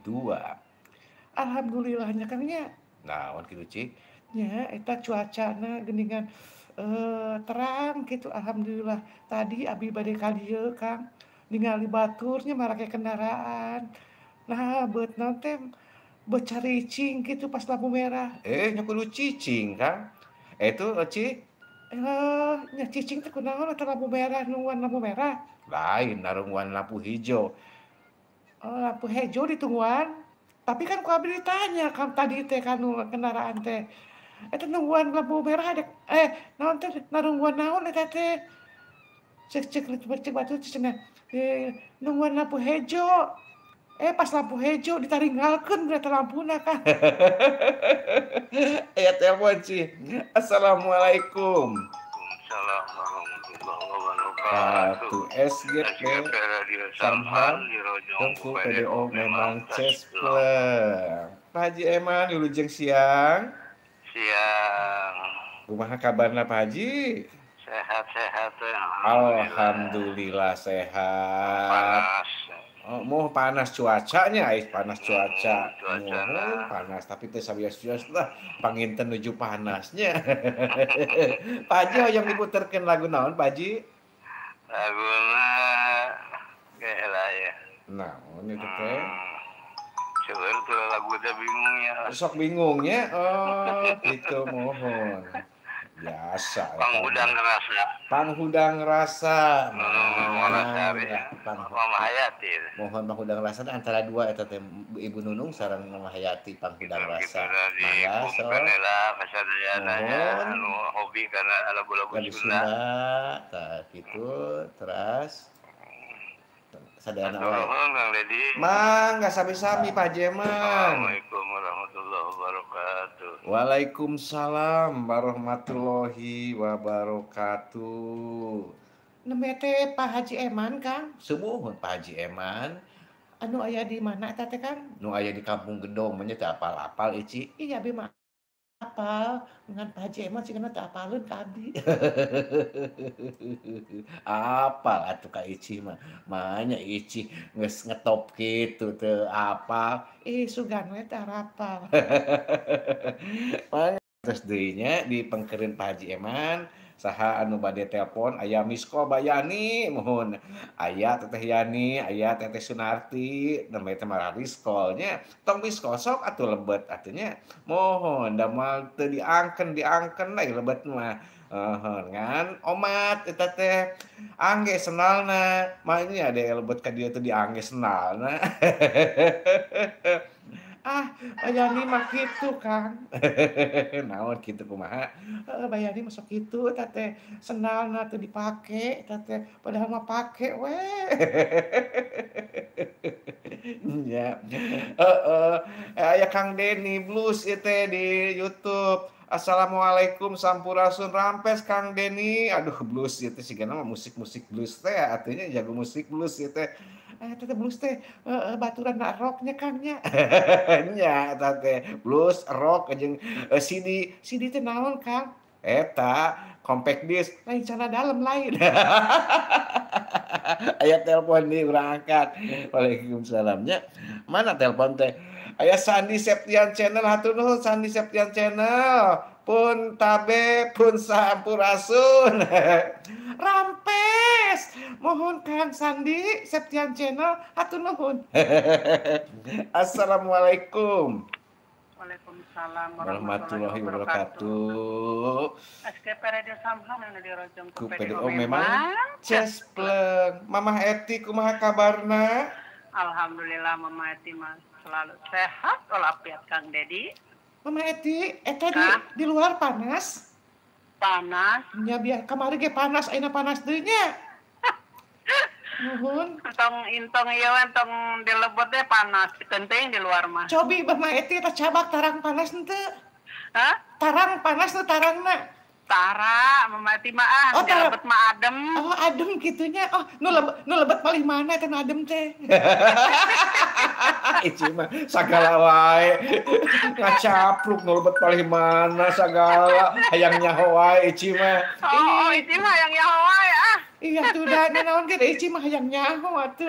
2022. Alhamdulillahnya kan nya naon kitu Cik, nya eta cuacana geuningan, terang gitu alhamdulillah. Tadi abi bade ka dieu Kang, ningali batur nya make kendaraan. Nah beutna teh beut caricing gitu pas lampu merah. Nya kudu cicing Kang. Itu Cik, nya cicing teh kunaon atuh lampu merah, nungguan lampu merah? Lain narungguan lampu hijo. Oh, lampu hejo ditungguan? Tapi kan ku abdi ditanya kan tadi teh kanu kendaraan teh, eta nungguan lampu merah dek naon teh narungguan naon eta teh? Cek batur teh cenah, nungguan lampu hejo. Pas lampu hejo ditaringgalkeun berarti lampuna Kang. Aya telepon Ci. Assalamualaikum. Waalaikumsalam warahmatullahi wabarakatuh. Ratu SGP SGP Radio Samhan Samhan di Rojong Tengku PDO PDO memang memang cespleng. cespleng. Pak Haji Eman di Lujeng siang. Siang. Kumaha kabarna Pak Haji? Sehat-sehat ya. Alhamdulillah sehat. Panas. Oh, moh panas cuacanya, panas cuaca. Cuacana. Panas tapi teu sabios-bios lah panginten nuju panasnya. Pak Haji hoyong diputerkeun lagu naon Pak Haji? Laguna kayak lah ya. Naon itu teh? Seueur tuh lagu teh bingung ya. Sok bingungnya. Oh, gitu mohon. Biasa. Panghudang rasa. Panghudang rasa. Mama Hayati. Mohon panghudang rasa antara dua eta teh Ibu Nunung sareng Mama Hayati panghudang rasa. Mangga so. Kanela kasadayana anu hobi karena lagu-lagu Sunda. Tah kitu terus sadayana wae. Mangga sami-sami Pak Jeman. Assalamualaikum warahmatullahi wabarakatuh. Waalaikumsalam warahmatullahi wabarakatuh. Nembe teh Pak Haji Eman Kang. Sumuhun Pak Haji Eman. Anu aya di mana eta teh Kang? Nu aya di Kampung Gedong mah nya teu apal-apal Ici. Iya abi mah apal, ngan Pak Haji Eman sigana teu apaleun ka abdi. Apal atuh ka Ici mah. Manya Ici geus ngetop kitu teu apal. Sugan we teu apal. Terus deui nya dipengkereun Pak Haji Eman. Saha anu bade telepon aya miss call Bayani mohon aya Teteh Yani aya Teteh Sunarti nembe teh mah miss call nya tong miss call sok atuh lebet atuh nya mohon da moal teu diangkeun we lebet mah ngan omat eta teh angge senalna mah nya ade lebet ka dieu teh diangge senalna. Bayani mah kitu Kang. Naon kitu kumaha? Bayani mah sok kitu eta teh sendalna teu dipake eta teh padahal mah pake we. Nya. Aya Kang Denny Blues ieu teh di YouTube. Assalamualaikum sampurasun rampes Kang Denny. Aduh blues ieu teh sigana mah musik-musik blues teh atunya jago musik blues ieu teh. Eta teh blues teh baturanna rocknya Kang nya. Nya eta teh blues, rock jeung CD. CD teh naon Kang? Eta compact disc lain cara dalem lain. Aya telepon deui urang angkat. Waalaikumsalam nya. Mana telepon teh? Aya Sandi Septian Channel hatur nuhun Sandi Septian Channel. Pun tabe pun sampurasun. Rampes. Mohon Kang Sandi Septian Channel hatur nuhun. Assalamualaikum. Waalaikumsalam warahmatullahi wabarakatuh. SGP Radio Samhan anu di Rojong Ku PDO memang cespleng. Mamah Eti kumaha kabarna? Alhamdulillah Mama Eti mah selalu sehat walafiat Kang Dedi. Mama Eti, eta di luar panas? Panas. Nya biar kamari ge panas, ayeuna panas deui nya. Nuhun. Intong ieu entong di lebet teh panas, penting di luar mah. Cobi Mama Eti eta cabak tarang panas henteu? Hah? Tarang panas nu tarangna? Tara, Mama Eti mah di lebet mah adem. Oh, adem kitunya. Oh, nu lebet palih mana eta nu adem teh? Ici mah sagala wae. Ngacapluk nu lebet palih mana sagala hayang nyaho wae Ici mah. Oh, Ici mah hayang nyaho wae ah. Iya tuh da naon ge Ici mah hayang nyaho atuh.